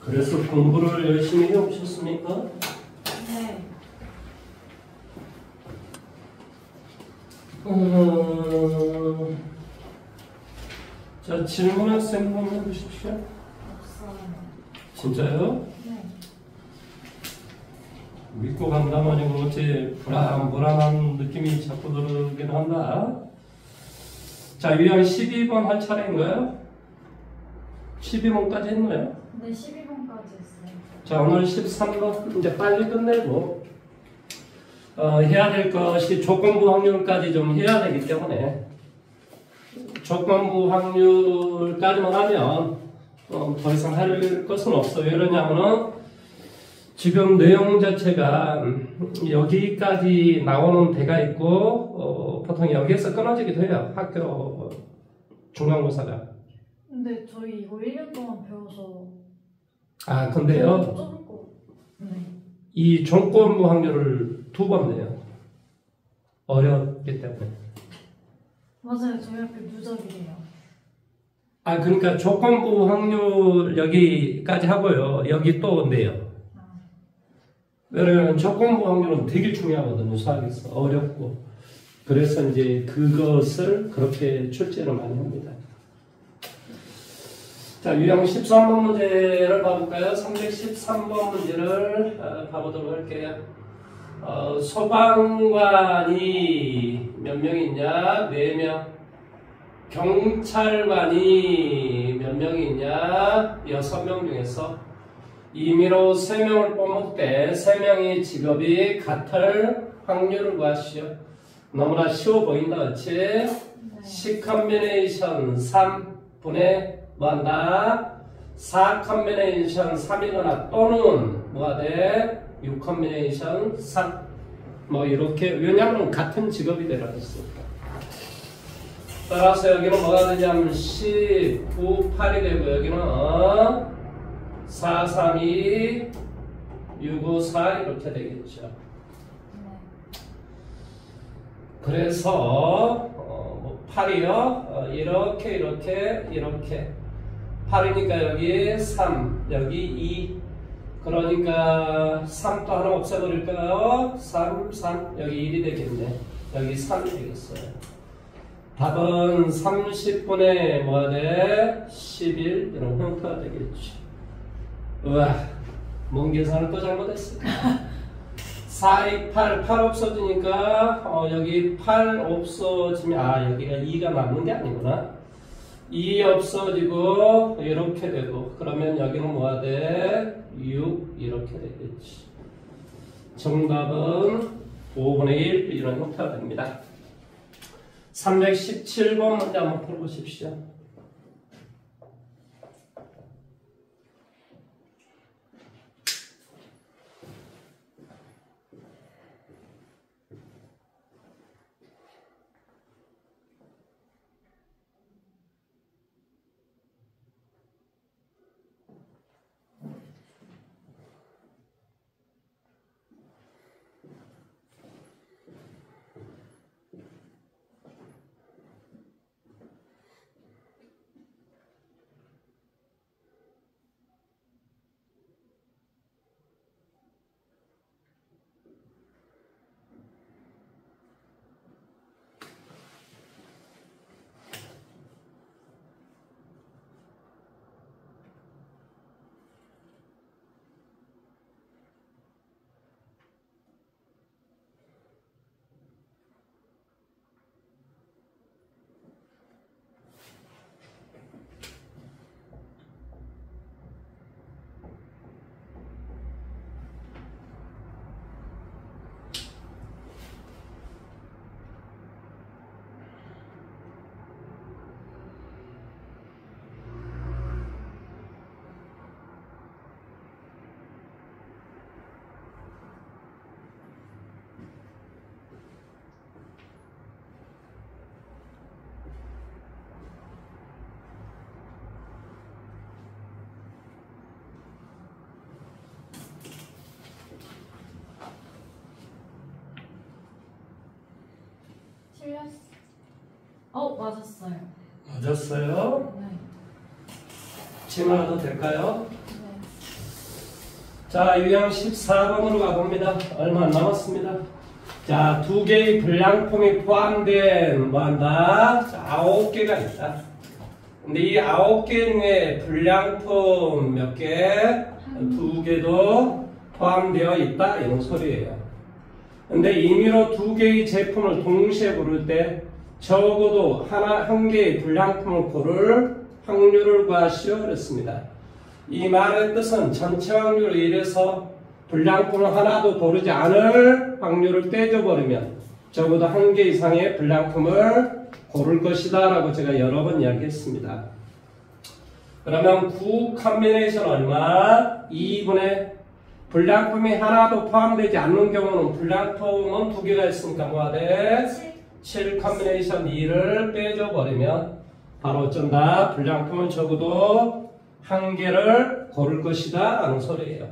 그래서 공부를 열심히 해오셨습니까? 네. 자, 질문 학생 한번 해보십시오. 없어요. 진짜요? 네. 믿고 간다마니 어째 불안한 느낌이 자꾸 들긴 한다. 자, 유형 12번 할 차례인가요? 12번까지 했나요? 네, 12번까지 했어요. 자, 오늘 13번 이제 빨리 끝내고 해야 될 것이 조건부 확률까지 좀 해야 되기 때문에 조건부 확률까지만 하면 더 이상 할 것은 없어요. 왜냐하면 지금 내용 자체가 여기까지 나오는 데가 있고 보통 여기에서 끊어지기도 해요. 학교 중간고사가. 근데 저희 이거 1년 동안 배워서 아, 근데요. 좁은 거. 네. 이 조건부 확률을 2번 내요. 어렵기 때문에. 맞아요. 저희 학교 누적이래요. 아, 그러니까 조건부 확률 여기까지 하고요. 여기 또 내요. 왜냐면 조건부 확률은 되게 중요하거든요. 수학에서. 어렵고. 그래서 이제 그것을 그렇게 출제를 많이 합니다. 자, 유형 13번 문제를 봐볼까요? 313번 문제를 봐보도록 할게요. 소방관이 몇 명 있냐? 4명. 경찰관이 몇 명 있냐? 6명 중에서 임의로 3명을 뽑을 때 3명의 직업이 같을 확률을 구하시오. 너무나 쉬워 보인다, 그렇지? 네. 10 컨비네이션 3분의 뭐한다? 4 컨비네이션 3이거나 또는 뭐가 돼? 6 컨비네이션 3. 뭐 이렇게, 왜냐하면 같은 직업이 되라 했으니까. 따라서 여기는 뭐가 되냐면 10, 9, 8이 되고 여기는 4, 3, 2, 6, 5, 4 이렇게 되겠죠. 네. 그래서 뭐 8이요. 이렇게 8이니까 여기 3, 여기 2. 그러니까 3 또 하나 없애버릴까요? 3, 여기 1이 되겠네. 여기 3이 되겠어요. 답은 30분의 뭐가 돼? 11 이런 형태가 되겠죠. 우와, 뭔 계산을 또 잘못했어. 4, 2, 8 없어지니까 여기 8 없어지면 여기가 2가 남는 게 아니구나. 2 없어지고 이렇게 되고 그러면 여기는 뭐가 돼? 6 이렇게 되겠지. 정답은 5분의 1 이런 형태가 됩니다. 317번 문제 한번 풀어보십시오. 맞았어요. 맞았어요? 네. 질문해도 될까요? 네. 자, 유형 14번으로 가봅니다. 얼마 안 남았습니다. 자, 두 개의 불량품이 포함된 뭐한다? 자, 9개가 있다. 근데 이 9개 중에 불량품 몇 개? 2개도 포함되어 있다. 이런 소리예요. 근데 임의로 두 개의 제품을 동시에 고를 때 적어도 한 개의 불량품을 고를 확률을 구하시오. 그랬습니다. 이 말의 뜻은 전체 확률을 1에서 불량품을 하나도 고르지 않을 확률을 떼줘버리면 적어도 한 개 이상의 불량품을 고를 것이다 라고 제가 여러 번 이야기했습니다. 그러면 9 컨비네이션 얼마? 2분의 불량품이 하나도 포함되지 않는 경우는 불량품은 2개가 있으니까 뭐가 돼? 7 컨비네이션 2를 빼줘버리면 바로 어쩐다? 불량품은 적어도 한 개를 고를 것이다 라는 소리예요.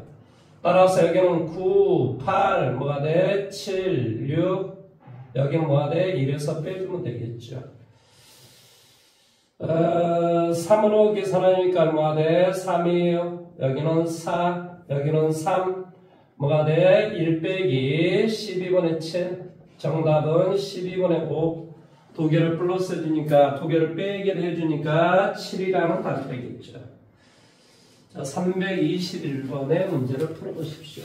따라서 여기는 9, 8, 뭐가 돼? 7, 6 여기는 뭐가 돼? 1에서 빼주면 되겠죠. 3으로 계산하니까 뭐가 돼? 3이에요. 여기는 4, 여기는 3 뭐가 돼? 1 빼기 12분의 7 정답은 12분의 5 두 개를 플러스 해주니까 두 개를 빼기를 해주니까 7이라는 답이 되겠죠. 자, 321번의 문제를 풀어보십시오.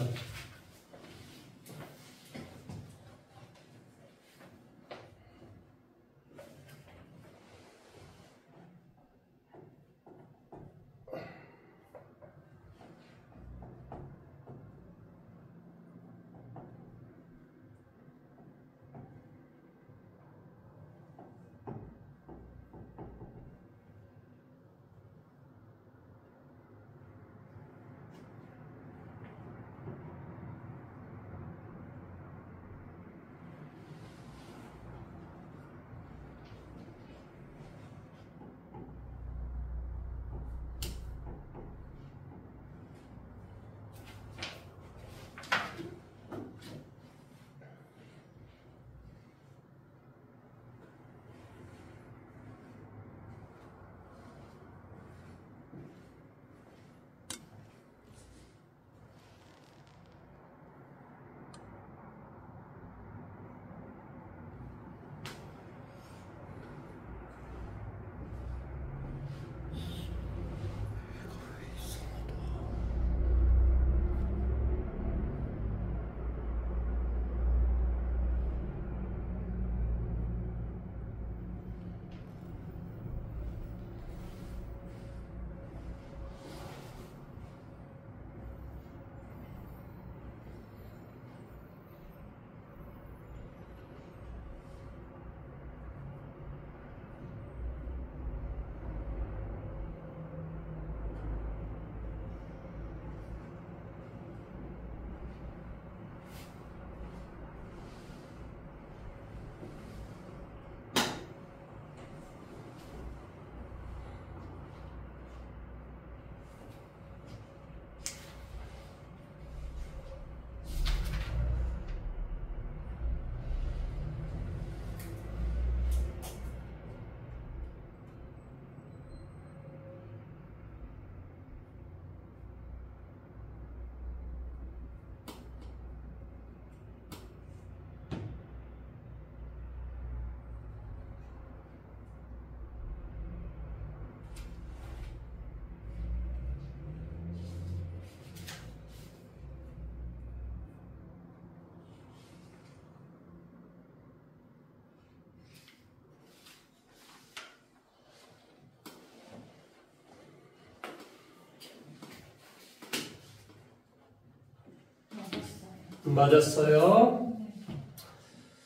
맞았어요.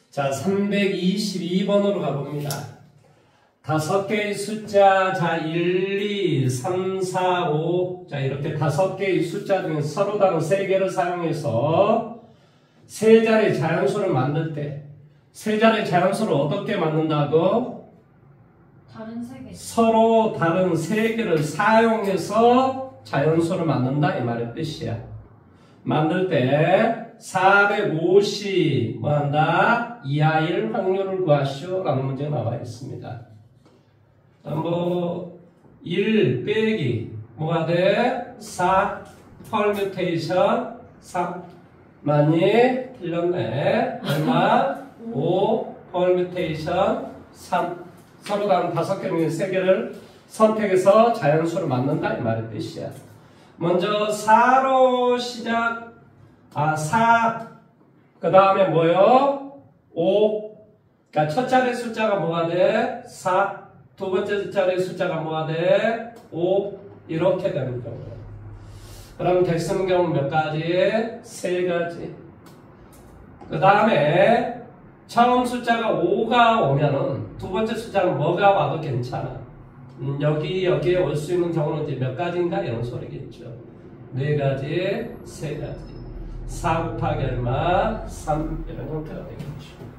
자, 322번으로 가봅니다. 5개의 숫자, 자, 1, 2, 3, 4, 5. 자, 이렇게 5개의 숫자 중에 서로 다른 3개를 사용해서 세 자리의 자연수를 만들 때, 세 자리의 자연수를 어떻게 만든다고? 다른 세 개. 서로 다른 3개를 사용해서 자연수를 만든다, 이 말의 뜻이야. 만들 때 450 뭐한다? 이하일 확률을 구하시오 라는 문제가 나와 있습니다. 뭐 1 빼기 뭐가 돼? 4 퍼뮤테이션 3. 많이 틀렸네. 얼마? 5. 퍼뮤테이션 3. 서로 다른 5개 중에 3개를 선택해서 자연수를 만든다 이 말의 뜻이야. 먼저 4로 시작. 4. 그 다음에 뭐요? 5. 그러니까 첫 자리 숫자가 뭐가 돼? 4. 두 번째 자리 숫자가 뭐가 돼? 5. 이렇게 되는 경우. 그럼 될 수 있는 경우 몇 가지? 3가지. 그 다음에 처음 숫자가 5가 오면은 두 번째 숫자는 뭐가 와도 괜찮아. 여기에 올 수 있는 경우는 이제 몇 가지인가 이런 소리겠죠. 4가지, 3가지. 4 곱하기 얼마? 3 이런 형태가 되겠죠.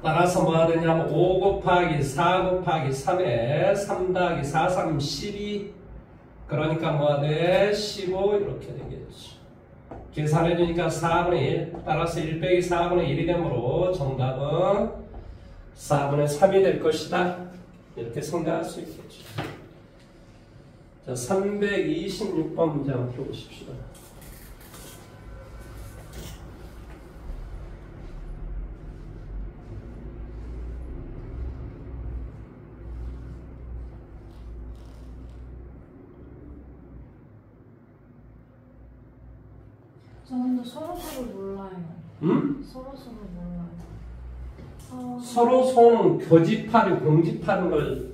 따라서 뭐가 되냐면 5 곱하기 4 곱하기 3에 3 더하기 4, 3, 12. 그러니까 뭐가 돼? 15 이렇게 되겠죠. 계산해 주니까 4분의 1. 따라서 1 빼기 4분의 1이 되므로 정답은 4분의 3이 될 것이다. 이렇게 생각할 수 있겠죠. 자, 326번 문제 한번 펴보십시오. 저 근데 서로서로 몰라요. 응? 서로서로 몰라요. 서로서는 교집합이 공집하는 걸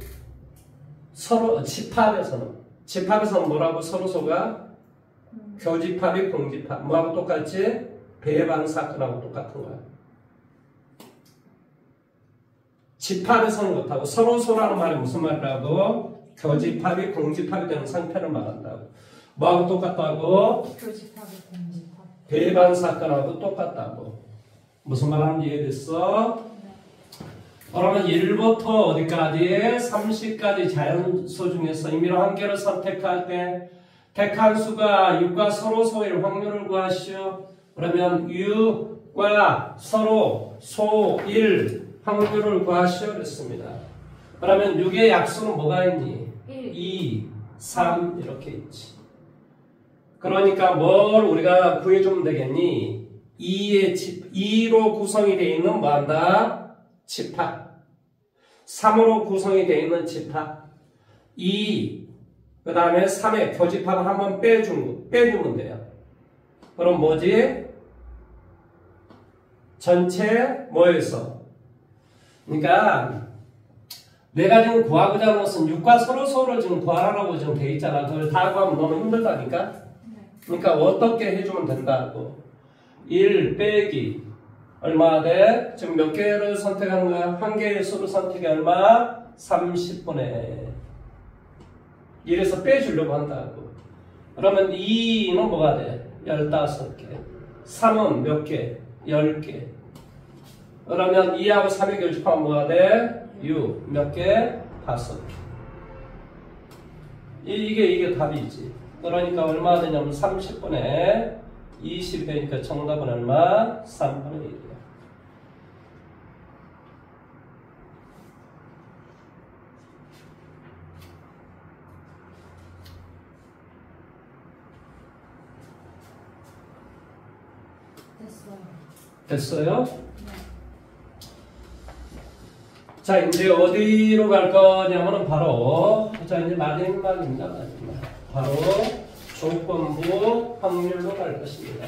서로 집합에서는 뭐라고 서로서가 교집합이 공집합 뭐하고 똑같지? 배반사건하고 똑같은 거야. 집합에서는 그렇다고 서로서라는 말이 무슨 말이라고? 교집합이 공집합이 되는 상태를 말한다고. 뭐하고 똑같다고? 교집합이 공집합. 배반사건하고 똑같다고. 무슨 말 하는지 이해됐어? 그러면 1부터 어디까지? 30까지 자연수 중에서 임의로 한 개를 선택할 때 택한 수가 6과 서로소일 확률을 구하시오. 그러면 6과 서로 소일 확률을 구하시오 그랬습니다. 그러면 6의 약수는 뭐가 있니? 2, 3 이렇게 있지. 그러니까 뭘 우리가 구해주면 되겠니? 2로 구성이 되어 있는 뭐 한다? 집합. 3으로 구성이 되어 있는 집합. 2, 그 다음에 3의 교집합을 한번 빼주면 돼요. 그럼 뭐지? 전체 뭐에서? 그러니까 내가 지금 구하고자 하는 것은 6과 서로를 지금 구하라고 지금 되어 있잖아. 그걸 다 구하면 너무 힘들다니까? 그러니까 어떻게 해주면 된다고? 1 빼기 얼마 돼? 지금 몇 개를 선택하는 거야? 한 개의 수를 선택해 얼마? 30분의 1에서 빼주려고 한다고. 그러면 2는 뭐가 돼? 15개. 3은 몇 개? 10개. 그러면 2하고 3의 교집합은 뭐가 돼? 6. 몇 개? 5개. 이게 답이지. 그러니까 얼마 되냐면 30분의 20이 되니까 정답은 얼마? 3분의 1이야. 됐어요? 네. 자, 이제 어디로 갈 거냐면은 바로, 자, 이제 마지막입니다. 마지막. 바로 조건부 확률로 갈 것입니다.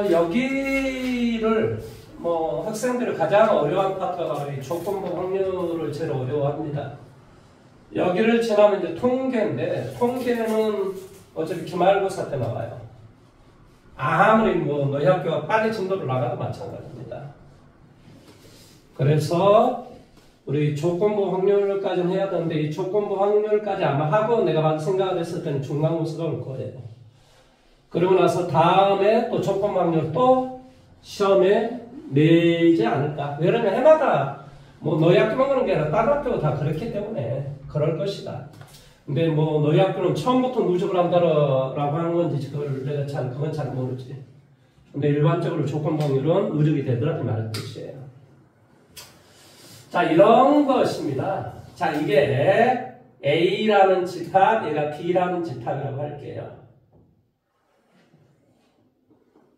여기를 뭐 학생들이 가장 어려운 파트가 바로 이 조건부 확률을 제일 어려워합니다. 여기를 지나면 이제 통계인데, 통계는 어차피 기말고사 때 나와요. 아무리 뭐 너희 학교가 빨리 진도를 나가도 마찬가지입니다. 그래서 우리 조건부 확률까지는 해야 되는데 이 조건부 확률까지 아마 하고 내가 봐도 생각을 했을 때는 중간고사가 올 거예요. 그러고 나서 다음에 또 조건부 확률 또 시험에 내지 않을까. 왜냐면 해마다 뭐 너희 학교만 그런 게 아니라 다른 학교가 다 그렇기 때문에 그럴 것이다. 근데 뭐 너희 학교는 처음부터 누적을 한다라고 하는 건지 그걸 내가 그건 잘 모르지. 근데 일반적으로 조건부 확률은 누적이 되더라 이 말의 뜻이에요. 자, 이런 것입니다. 자, 이게 A라는 집합, 얘가 B라는 집합이라고 할게요.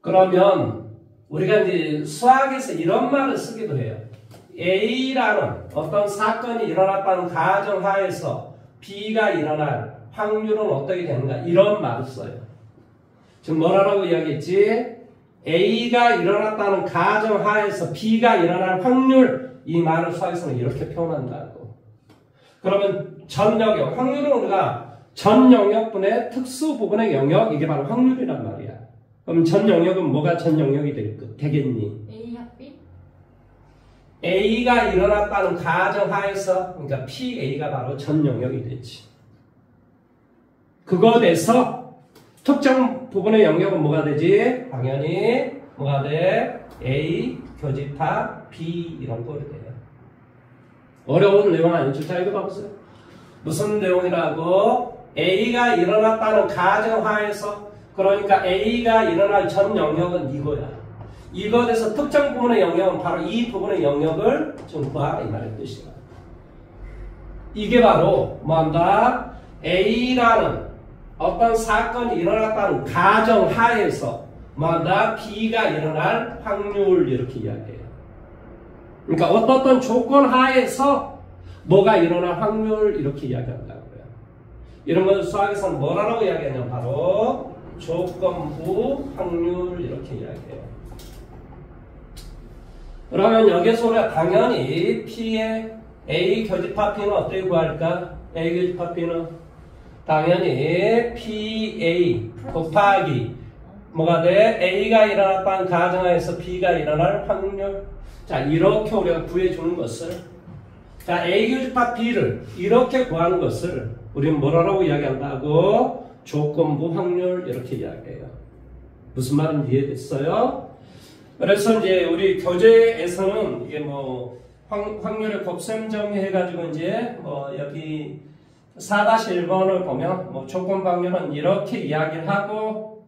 그러면 우리가 이제 수학에서 이런 말을 쓰기도 해요. A라는 어떤 사건이 일어났다는 가정하에서 B가 일어날 확률은 어떻게 되는가? 이런 말을 써요. 지금 뭐라고 이야기했지? A가 일어났다는 가정하에서 B가 일어날 확률, 이 말을 수학에서는 이렇게 표현한다고. 그러면 전 영역, 확률은 우리가 전 영역분의 특수 부분의 영역, 이게 바로 확률이란 말이야. 그럼 전 영역은 뭐가 전 영역이 되겠니? A야 B? A가 일어났다는 가정하에서, 그러니까 PA가 바로 전 영역이 되지. 그것에서 특정 부분의 영역은 뭐가 되지? 당연히 뭐가 돼? A 교집합 B 이런 꼴이 돼요. 어려운 내용 아니죠? 자, 이거 봐보세요. 무슨 내용이라고? A가 일어났다는 가정하에서, 그러니까 A가 일어날 전 영역은 이거야. 이것에서 특정 부분의 영역은 바로 이 부분의 영역을 좀 구하라, 이 말의 뜻이야. 이게 바로 뭐한다? A라는 어떤 사건이 일어났다는 가정하에서 뭐한다? B가 일어날 확률, 이렇게 이야기해요. 그러니까 어떤 조건 하에서 뭐가 일어날 확률, 이렇게 이야기한다고요. 이런 걸 수학에서는 뭐라고 이야기하냐면 바로 조건부 확률, 이렇게 이야기해요. 그러면 여기서 우리가 당연히 P의 A 교집합 P는 어떻게 구할까? A 교집합 P는 당연히 PA 곱하기 뭐가 돼? A가 일어났다는 가정하에서 B가 일어날 확률. 자, 이렇게 우리가 구해주는 것을, 자, A 교집합 B를 이렇게 구하는 것을 우리는 뭐라고 이야기한다고? 조건부 확률, 이렇게 이야기해요. 무슨 말인지 이해됐어요? 그래서 이제 우리 교재에서는 이게 뭐 확률의 곱셈 정의해가지고 이제 뭐 여기 4-1번을 보면 뭐 조건 확률은 이렇게 이야기를 하고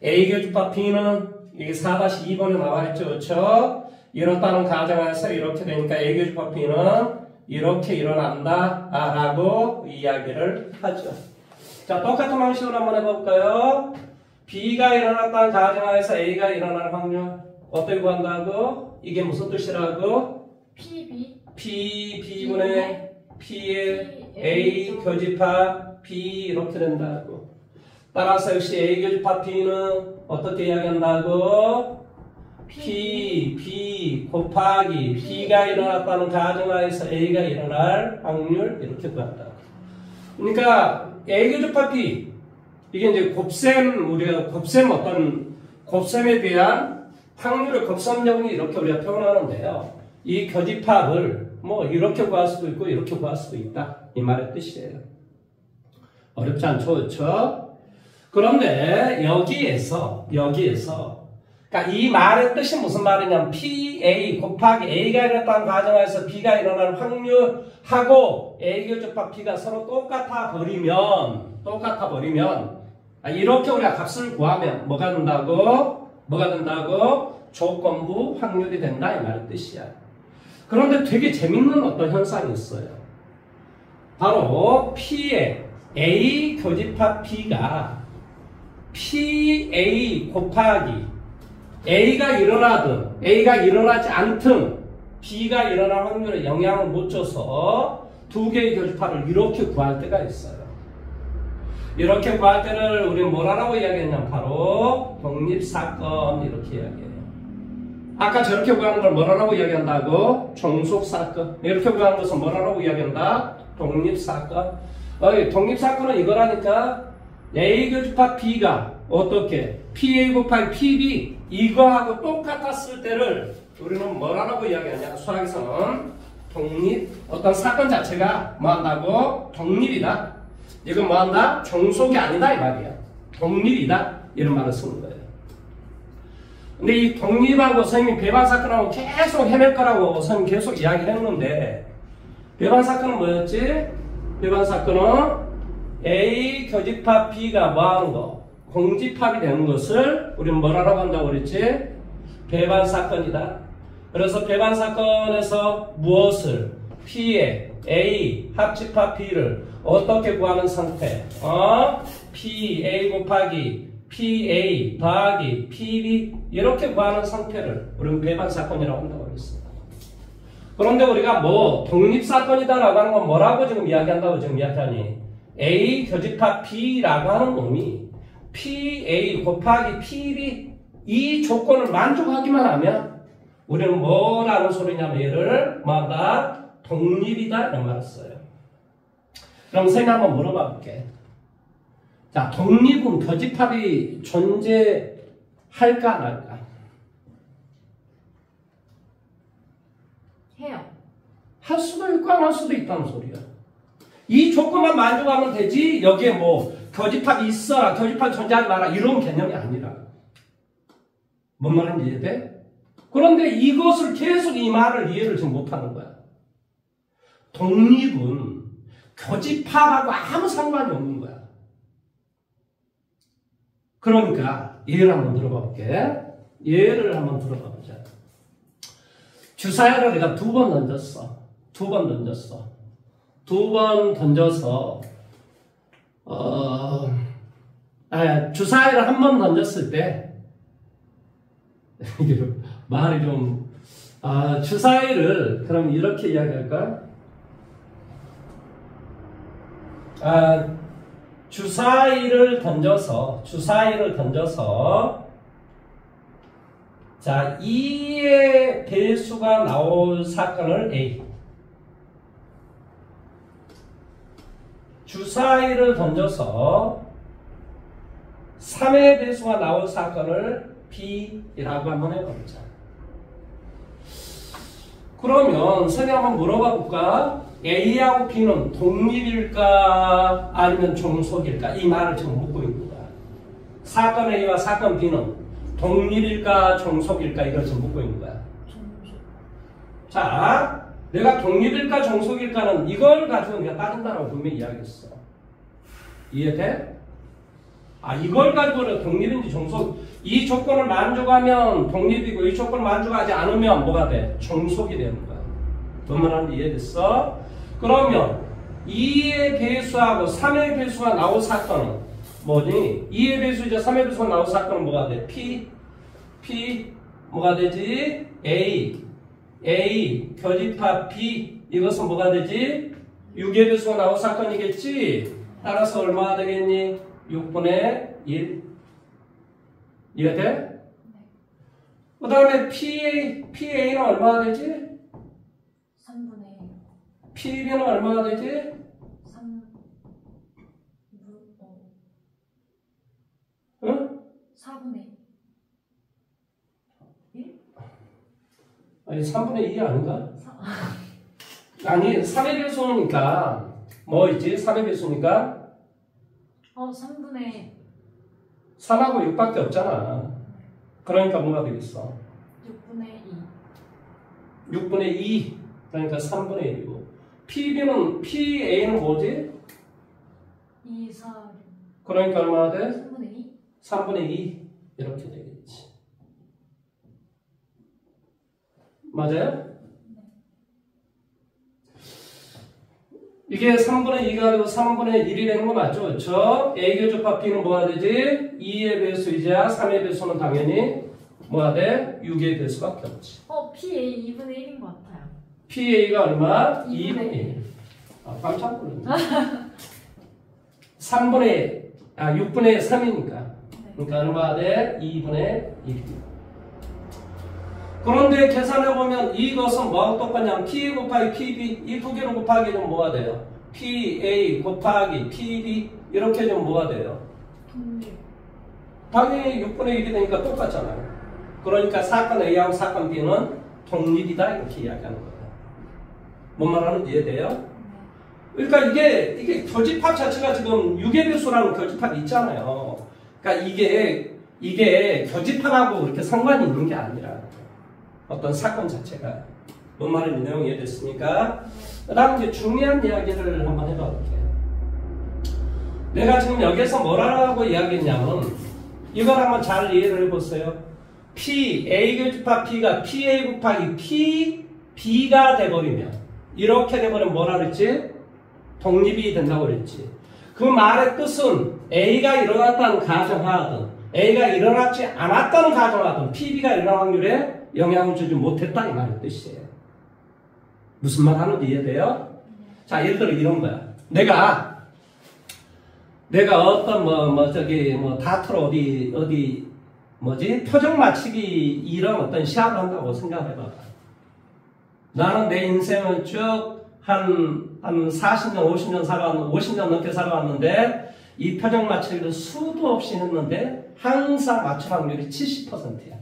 A 교집합 B는 이게 4-2번에 나와있죠. 그렇죠? 이렇다는 가정하에서 이렇게 되니까 A 교집합 B는 이렇게 일어난다 라고 이야기를 하죠. 자, 똑같은 방식으로 한번 해볼까요? B가 일어났다는 가정하에서 A가 일어날 확률 어떻게 구한다고? 이게 무슨 뜻이라고? PB B분의 P의 A 교집합 B 이렇게 된다고. 따라서 역시 A 교집합 B는 어떻게 이야기한다고? B 곱하기 B가 일어났다는 가정하에서 A가 일어날 확률, 이렇게 구한다고. 그러니까 A 교집합 B, 이게 이제 우리가 곱셈에 대한 확률의 곱셈정리, 이렇게 우리가 표현하는데요. 이 교집합을 뭐 이렇게 구할 수도 있고 이렇게 구할 수도 있다, 이 말의 뜻이에요. 어렵지 않죠? 그렇죠? 그런데 여기에서 그러니까 이 말의 뜻이 무슨 말이냐면 PA 곱하기 A가 일어났다는 가정하에서 B가 일어날 확률하고 A 교집합 B가 서로 똑같아 버리면 이렇게 우리가 값을 구하면 뭐가 된다고? 조건부 확률이 된다, 이 말의 뜻이야. 그런데 되게 재밌는 어떤 현상이 있어요. 바로 P의 A 교집합 B가 PA 곱하기 A가 일어나지 않든 B가 일어날 확률에 영향을 못 줘서 두 개의 교집합을 이렇게 구할 때가 있어요. 이렇게 구할 때를 우리는 뭐라고 이야기했냐면 바로 독립사건, 이렇게 이야기해요. 아까 저렇게 구하는 걸 뭐라고 이야기한다고? 종속사건. 이렇게 구하는 것은 뭐라고 이야기한다? 독립사건. 독립사건은 이거라니까 A 교집합 B가 어떻게? PA 곱하기 PB 이거하고 똑같았을 때를 우리는 뭐라고 이야기하냐? 수학에서는 어떤 사건 자체가 뭐한다고? 독립이다. 이건 뭐한다? 종속이 아니다, 이 말이야. 독립이다, 이런 말을 쓰는 거예요. 근데 이 독립하고 선생님이 배반사건하고 계속 헤맬 거라고 선생님이 계속 이야기를 했는데, 배반사건은 뭐였지? 배반사건은 A 교집합 B가 뭐하는 거? 공집합이 되는 것을 우리는 뭐라고 한다고 그랬지? 배반사건이다. 그래서 배반사건에서 무엇을? P의 A 합집합 B를 어떻게 구하는 상태? PA 곱하기 PA 더하기 PB 이렇게 구하는 상태를 우리는 배반 사건이라고 한다고 하겠습니다. 그런데 우리가 뭐 독립사건이다라고 하는 건 뭐라고 지금 이야기한다고 지금 이야기하니? A 교집합 B라고 하는 놈이 PA 곱하기 PB 이 조건을 만족하기만 하면 우리는 뭐라는 소리냐면 얘를 뭐다? 독립이다 이런 말을 써요. 그럼 선생님 한번 물어봐 볼게. 자, 독립은 교집합이 존재할까 안 할까? 해요. 할 수도 있고 안 할 수도 있다는 소리야. 이 조건만 만족하면 되지 여기에 뭐 교집합이 있어라 교집합이 존재하지 마라 이런 개념이 아니라. 뭔 말인지 이해돼? 그런데 이것을 계속 이 말을 이해를 지금 못하는 거야. 독립은 교집합하고 아무 상관이 없는 거야. 그러니까 예를 한번 들어봐 볼게. 예를 한번 들어봐 보자. 주사위를 내가 2번 던졌어. 2번 던졌어. 2번 던져서 주사위를 한 번 던졌을 때 이게 말이 좀 주사위를 그럼 이렇게 이야기할까? 주사위를 던져서 자 2의 배수가 나올 사건을 A 주사위를 던져서 3의 배수가 나올 사건을 B라고 한번 해보자. 그러면 선생님 한번 물어봐 볼까? A하고 B는 독립일까 아니면 종속일까? 이 말을 지금 묻고 있는 거야. 사건 A와 사건 B는 독립일까 종속일까 이걸 지금 묻고 있는 거야. 자, 내가 독립일까 종속일까는 이걸 가지고 내가 따진다라고 분명히 이야기했어. 이해돼? 이걸 가지고 독립인지 종속 이 조건을 만족하면 독립이고 이 조건을 만족하지 않으면 뭐가 돼? 종속이 되는 거야. 뭔 말하는지 이해됐어? 그러면 2의 배수하고 3의 배수가 나올 사건은 뭐니? 2의 배수이자 3의 배수가 나올 사건은 뭐가 돼? P 뭐가 되지? A 교집합 B 이것은 뭐가 되지? 6의 배수가 나올 사건이겠지? 따라서 얼마가 되겠니? 6분의 1 이해돼? 그 다음에 PA는 얼마가 되지? 3분의 1. PB는 얼마가 되지? 3. 응? 4분의 1? 아니 3분의 2 아닌가? 아니 3의 배수니까 뭐 있지? 3의 배수니까 3분의 3하고 6밖에 없잖아. 그러니까 뭐가 되겠어? 6분의 2. 6분의 2 그러니까 3분의 1이고 PA는 뭐지? 2, 4, 6. 그러니까 얼마나 돼? 3분의 2? 3분의 2 이렇게 되겠지. 맞아요? 이게 3분의 2가 되고 3분의 1이 되는 거 맞죠? 그렇죠? A 교집합 B는 뭐가 되지? 2의 배수이자 3의 배수는 당연히 뭐가 돼? 6의 배수밖에 없지. PA 2분의 1인 것 같아요. PA가 얼마? 2분의 2분의 1. 깜짝 놀랐네. 6분의 3이니까. 그러니까 얼마가 돼? 2분의 1. 그런데 계산해보면 이것은 뭐하고 똑같냐면 PA 곱하기 PB 이 두 개를 곱하기 좀 뭐가 돼요? PA 곱하기 PB 이렇게 좀 뭐가 돼요? 독립. 당연히 6분의 1이 되니까 똑같잖아요. 그러니까 사건 A하고 사건 B는 독립이다 이렇게 이야기하는 거예요. 뭔 말하는지 이해돼요? 그러니까 이게 교집합 자체가 지금 6의 배수라는 교집합이 있잖아요. 그러니까 이게 교집합하고 그렇게 상관이 있는 게 아니라 어떤 사건 자체가 뭔 말인지 내용이 이해됐으니까 그 다음 이제 중요한 이야기를 한번 해봐 볼게요. 내가 지금 여기에서 뭐라고 이야기했냐면 이걸 한번 잘 이해를 해보세요. A 교집합 P가 PA 곱하기 PB가 돼버리면 이렇게 되면 뭐라 그랬지? 독립이 된다고 그랬지. 그 말의 뜻은 A가 일어났다는 가정하든 A가 일어나지 않았다는 가정하든 PB가 일어날 확률에 영향을 주지 못했다 이 말의 뜻이에요. 무슨 말 하는지 이해돼요? 자, 예를 들어 이런 거야. 내가 어떤 다트로 표정 맞추기 이런 어떤 시합을 한다고 생각해봐봐. 나는 내 인생을 쭉 한 40년, 50년 넘게 살아왔는데 이 표정 맞추기를 수도 없이 했는데 항상 맞출 확률이 70%야.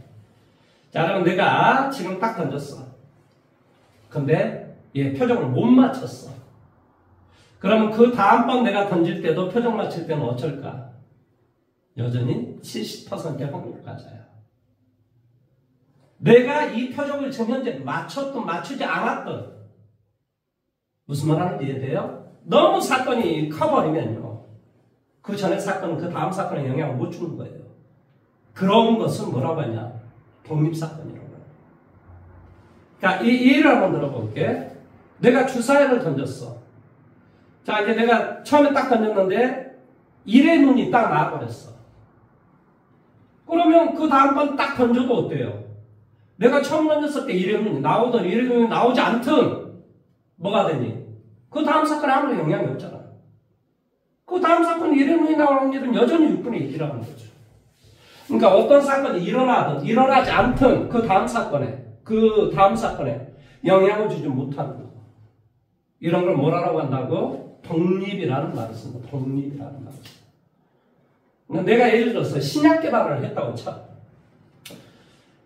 자, 그러면 내가 지금 딱 던졌어. 근데 얘 표정을 못 맞췄어. 그러면 그 다음번 내가 던질 때도 표정 맞출 때는 어쩔까? 여전히 70%의 확률을 가져요. 내가 이 표정을 지금 현재 맞췄든 맞추지 않았든 무슨 말 하는지 이해돼요? 너무 사건이 커버리면요. 그 전에 사건은 그 다음 사건에 영향을 못 주는 거예요. 그런 것은 뭐라고 하냐? 독립사건이라고 해요. 그러니까 이 예를 한번 들어볼게. 내가 주사위를 던졌어. 자, 이제 내가 처음에 딱 던졌는데 1의 눈이 딱 나와버렸어. 그러면 그 다음번 딱 던져도 어때요? 내가 처음 던졌을 때 1의 눈이 나오든 1의 눈이 나오지 않든 뭐가 되니? 그 다음 사건에 아무런 영향이 없잖아. 그 다음 사건에 1의 눈이 나올 확률은 여전히 6분의 1이라는 거죠. 그러니까 어떤 사건이 일어나든 일어나지 않든 그 다음 사건에 영향을 주지 못하는 거. 이런 걸 뭐라고 한다고? 독립이라는 말을 씁니다. 독립이라는 말을 씁니다. 내가 예를 들어서 신약 개발을 했다고 쳐.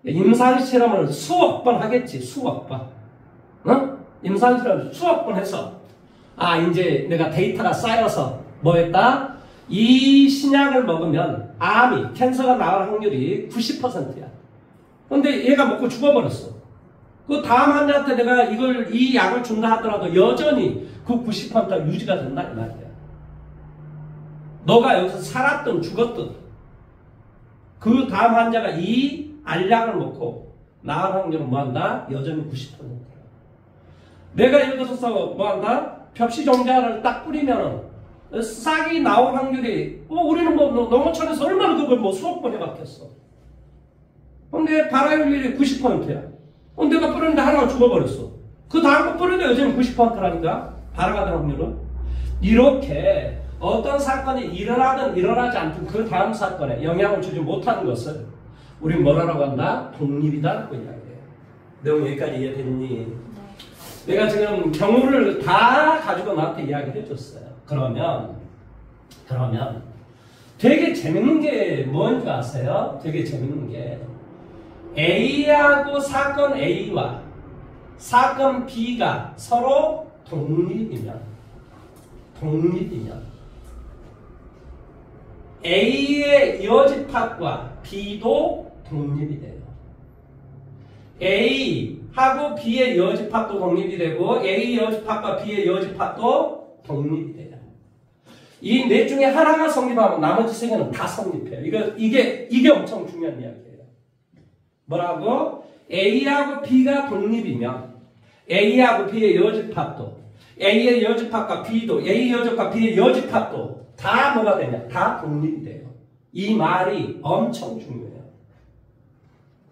임상 실험을 수억 번 하겠지. 수억 번. 어? 임상 실험을 수억 번 해서 이제 내가 데이터가 쌓여서 뭐 했다? 이 신약을 먹으면 암이, 캔서가 나올 확률이 90%야. 근데 얘가 먹고 죽어버렸어. 그 다음 환자한테 내가 이 약을 준다 하더라도 여전히 그 90%가 유지가 된다 이 말이야. 너가 여기서 살았든 죽었든 그 다음 환자가 이 알약을 먹고 나을 확률은 뭐한다? 여전히 90%야. 내가 예를 들어서 뭐한다? 벽시종자를 딱 뿌리면 싹이 나올 확률이 우리는 농어촌에서 얼마나 그걸 수억 번 해봤겠어. 근데 발화율이 90%야. 내가 뿌렸는데 하나가 죽어버렸어. 그 다음 거 뿌려도 여전히 90%라니까 발화가 된 확률은. 이렇게 어떤 사건이 일어나든 일어나지 않든 그 다음 사건에 영향을 주지 못하는 것을 우리 뭐라고 한다? 독립이다라고 이야기해요. 내용 여기까지 이해됐니? 내가 지금 경우를 다 가지고 나한테 이야기를 해줬어요. 그러면 되게 재밌는 게 뭔지 아세요? 되게 재밌는 게 A하고 사건 A와 사건 B가 서로 독립이면 A의 여집합과 B도 독립이 돼요. A하고 B의 여집합도 독립이 되고 A 여집합과 B의 여집합도 독립이 돼요. 이 넷 중에 하나가 성립하면 나머지 세 개는 다 성립해요. 이게 엄청 중요한 이야기예요. 뭐라고? A하고 B가 독립이면 A하고 B의 여집합도 A의 여집합과 B도 A 여집합과 B의 여집합도 다 뭐가 되냐? 다 독립이 돼요. 이 말이 엄청 중요해요.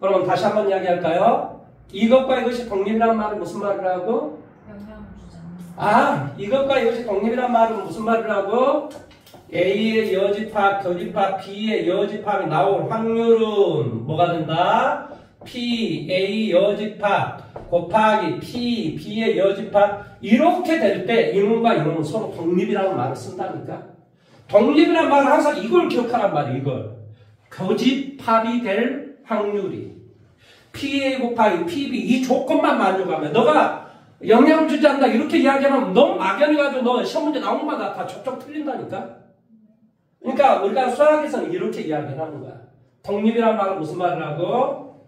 그럼 다시 한번 이야기할까요? 이것과 이것이 독립이라는 말은 무슨 말이라고? 영향을 주지 않는다. 이것과 이것이 독립이라는 말은 무슨 말이라고? A의 여집합, 교집합, B의 여집합이 나올 확률은 뭐가 된다? P, A 여집합 곱하기 P, B의 여집합 이렇게 될 때 이놈과 이놈은 서로 독립이라는 말을 쓴다니까. 독립이라는 말은 항상 이걸 기억하란 말이에요. 이걸. 교집합이 될 확률이 PA 곱하기 PB 이 조건만 만족하면 너가 영향을 주지 않는다 이렇게 이야기하면 너무 막연해가지고 너 시험 문제 나온 것마다 다 족족 틀린다니까. 그러니까 우리가 수학에서는 이렇게 이야기를 하는 거야. 독립이라는 말은 무슨 말이라고?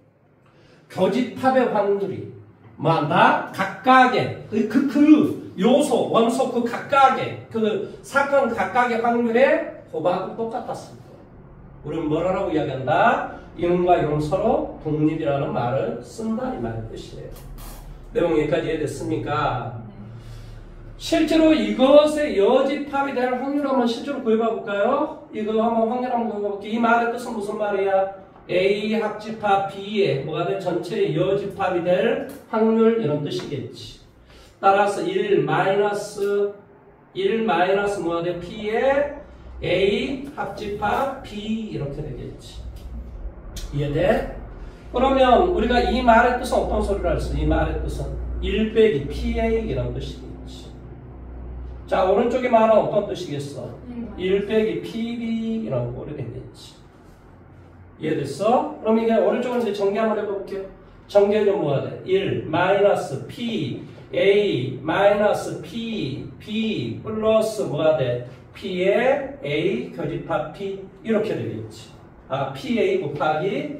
교집합의 확률이 뭐한다? 각각의 그 요소, 원소 그 각각의 그 사건 각각의 확률의 곱하고 똑같았습니다. 우리는 뭐라고 이야기한다? 이놈과 이놈 서로 독립이라는 말을 쓴다 이 말의 뜻이에요. 내용 여기까지 이해됐습니까? 실제로 이것의 여집합이 될 확률 한번 실제로 구해봐 볼까요? 이거 한번 확률 한번 구해봐 볼게요. 이 말의 뜻은 무슨 말이야? A 합집합 B의 뭐가 돼? 전체의 여집합이 될 확률 이런 뜻이겠지. 따라서 1 마이너스 뭐가 돼? P의 A 합집합 B 이렇게 되겠지. 이해돼? 그러면 우리가 이 말의 뜻은 어떤 소리를 할 수 있어? 이 말의 뜻은 1 빼기 PA 이런 뜻이겠지. 자, 오른쪽에 말은 어떤 뜻이겠어? 1 빼기 PB 이런 꼴이 되겠지. 이해됐어? 그럼 이게 오른쪽은 이제 정리 한번 해볼게요. 정리는 뭐가 돼? 1 마이너스 P A 마이너스 P B 플러스 뭐가 돼? P의 A 교집합 P 이렇게 되겠지. 아, PA 곱하기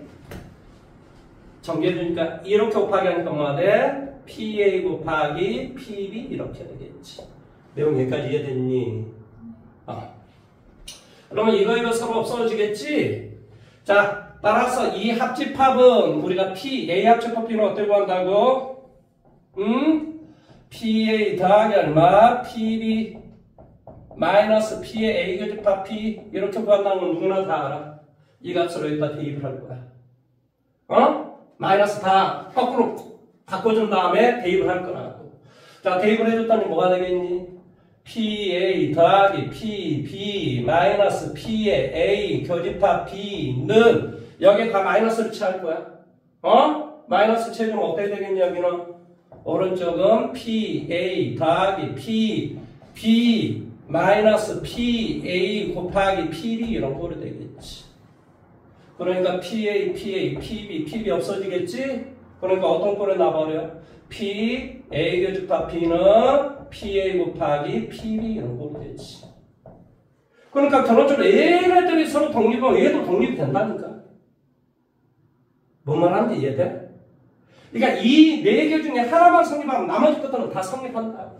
정리해주니까 이렇게 곱하기 하니까 뭐가 돼? PA 곱하기 PB 이렇게 되겠지. 내용 여기까지 이해됐니? 그러면 이거 서로 없어지겠지? 자, 따라서 이 합집합은 우리가 A 합집합 B는 어떻게 구한다고? PA 더하기 얼마? PB 마이너스 P의 A 교집합 P 이렇게 구한다는 건 누구나 다 알아. 이 값으로 여기다 대입을 할 거야. 마이너스 다 거꾸로 바꿔준 다음에 대입을 할 거라고. 자, 대입을 해줬더니 뭐가 되겠니? PA 더하기 PB 마이너스 P의 A 교집합 B는 여기에 다 마이너스를 취할 거야. 마이너스 취해주면 어떻게 되겠니? 여기는 오른쪽은 PA 더하기 PB 마이너스 PA 곱하기 PB 이런 꼴이 되겠지. 그러니까 PA, PB 없어지겠지? 그러니까 어떤 꼴에 나버려? P, A 교집합 B는 PA 곱하기 PB 이런 꼴이 되지. 그러니까 결론적으로 얘네들이 서로 독립하면 얘도 독립이 된다니까. 뭔 말하는지 이해돼? 그러니까 이 네 개 중에 하나만 성립하면 나머지 것들은 다 성립한다.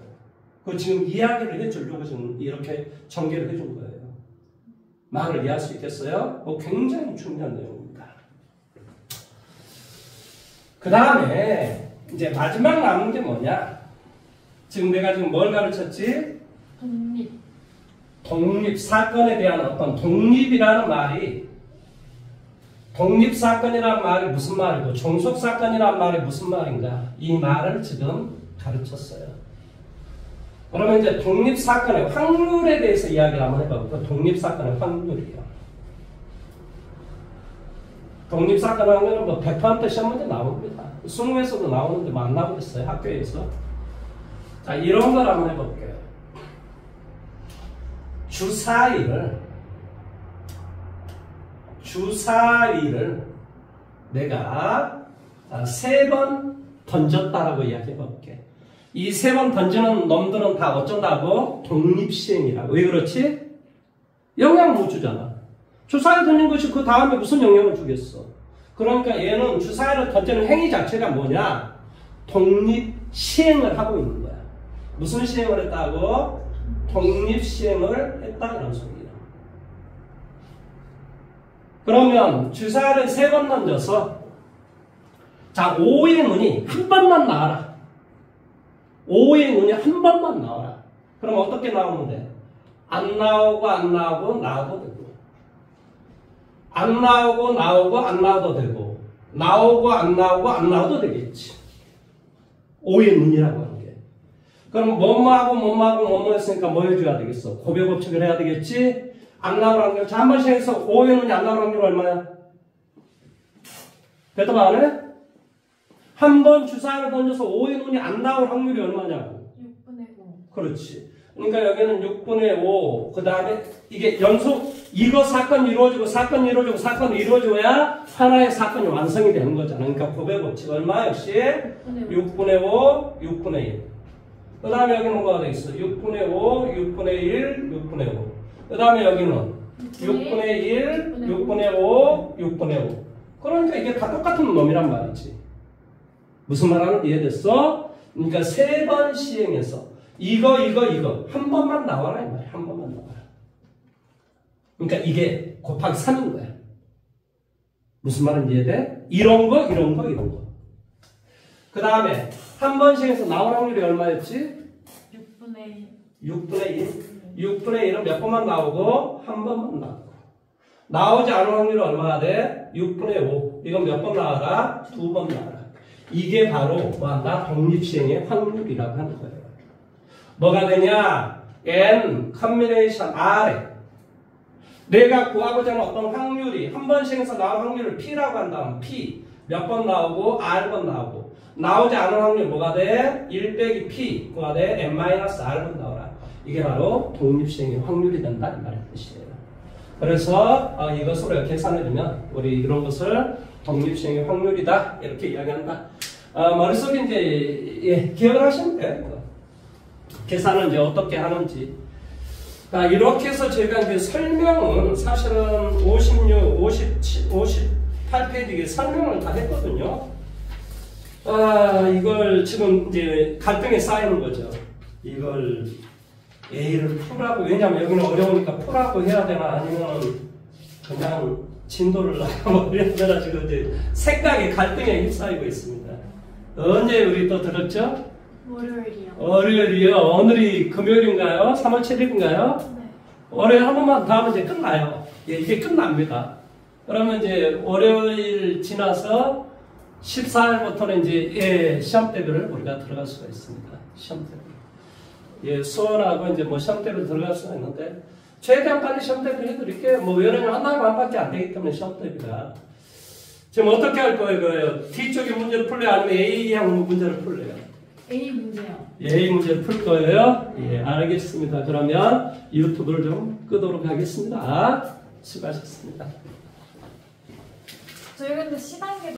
그 지금 이야기를 해주려고 지금 이렇게 전개를 해준 거예요. 말을 이해할 수 있겠어요? 굉장히 중요한 내용입니다. 그 다음에 이제 마지막 남은 게 뭐냐? 지금 내가 지금 뭘 가르쳤지? 독립 사건에 대한 어떤 독립이라는 말이 독립사건이라는 말이 무슨 말이고 종속사건이라는 말이 무슨 말인가? 이 말을 지금 가르쳤어요. 그러면 이제 독립사건의 확률에 대해서 이야기를 한번 해볼게요. 독립사건의 확률이요. 독립사건의 확률은 뭐 100% 시험 문제 나옵니다. 수능에서도 나오는데 뭐 안 나오고 있어요. 학교에서. 자, 이런 걸 한번 해볼게요. 주사위를 내가 3번 던졌다라고 이야기해볼게. 이 3번 던지는 놈들은 다 어쩐다고? 독립시행이라고. 왜 그렇지? 영향 못 주잖아. 주사위 던진 것이 그 다음에 무슨 영향을 주겠어? 그러니까 얘는 주사위를 던지는 행위 자체가 뭐냐? 독립시행을 하고 있는 거야. 무슨 시행을 했다고? 독립시행을 했다 이런 소리야. 그러면 주사위를 3번 던져서 자 5의 문이 한 번만 나와라. 5의 문이 한 번만 나와라. 그럼 어떻게 나오는데? 안 나오고 나와도 되고 안 나오고 안 나와도 되고 나오고 안 나와도 되겠지. 5의 문이라고 하는 게. 그럼 뭐뭐 했으니까 뭐 해줘야 되겠어? 고배 법칙을 해야 되겠지? 안 나올 확률. 자, 한 번씩 해서 5의 문이 안 나올 확률 얼마야? 대답 안 해? 한 번 주사위를 던져서 5의 문이 안 나올 확률이 얼마냐고? 6분의 5. 그렇지. 그러니까 여기는 6분의 5. 그 다음에 이게 연속, 이거 사건이 이루어지고 사건이 이루어져야 하나의 사건이 완성이 되는 거잖아. 그러니까 고배 법칙 얼마? 역시 6분의 5, 6분의 1. 그 다음에 여기는 뭐가 되겠어? 6분의 5, 6분의 1, 6분의 5. 그 다음에 여기는 6분의 1, 6분의 5, 6분의 5. 그러니까 이게 다 똑같은 놈이란 말이지. 무슨 말하는지 이해됐어? 그러니까 3번 시행해서 이거 한 번만 나와라 이 말이야. 한 번만 나와라. 그러니까 이게 곱하기 3인 거야. 무슨 말인지 이해돼? 이런 거. 그 다음에 한 번 시행해서 나올 확률이 얼마였지? 6분의 1. 6분의 1은 몇 번만 나오고 한 번만 나오고. 나오지 않을 확률은 얼마나 돼? 6분의 5. 이건 몇 번 나와라? 2번 나와라. 이게 바로 뭐한다? 독립시행의 확률이라고 하는 거예요. 뭐가 되냐? N 컨비네이션 R에 내가 구하고자 하는 어떤 확률이 한 번 시행해서 나올 확률을 P라고 한다면 P 몇 번 나오고 R번 나오고 나오지 않은 확률 뭐가 돼? 1 빼기 P 뭐가 돼? N-R번 나오라. 이게 바로 독립시행의 확률이 된다 이 말의 뜻이에요. 그래서 이것으로 이렇게 계산해주면 우리 이런 것을 독립시행의 확률이다 이렇게 이야기한다. 머릿속에 이제 기억을 하시면 돼요. 계산은 이제 어떻게 하는지. 이렇게 해서 제가 이제 설명은 사실은 56, 57, 58페이지에 설명을 다 했거든요. 이걸 지금 이제 갈등에 쌓이는 거죠. 이걸 A를 풀라고, 왜냐면 여기는 어려우니까 풀라고 해야 되나 아니면 그냥 진도를 나가고 해야 되나 지금 이제 생각의 갈등에 휩싸이고 있습니다. 언제 우리 또 들었죠? 월요일이요. 월요일이요. 오늘이 금요일인가요? 3월 7일인가요? 네. 월요일 한 번만 더 하면 이제 끝나요. 이게 끝납니다. 그러면 이제 월요일 지나서 14일부터는 이제 시험 대비를 우리가 들어갈 수가 있습니다. 시험 대비. 수원하고 이제 뭐 시험 대비 들어갈 수가 있는데 최대한 빨리 시험 대비를 해드릴게요. 뭐 연애는 한 달 반밖에 안 되기 때문에 시험 대비가. 지금 어떻게 할 거예요? 뒤쪽에 문제를 풀래요? 아니면 A형 문제를 풀래요? A 문제요. A 문제를 풀 거예요? 예, 알겠습니다. 그러면 유튜브를 좀 끄도록 하겠습니다. 수고하셨습니다. 저희 근데 시단계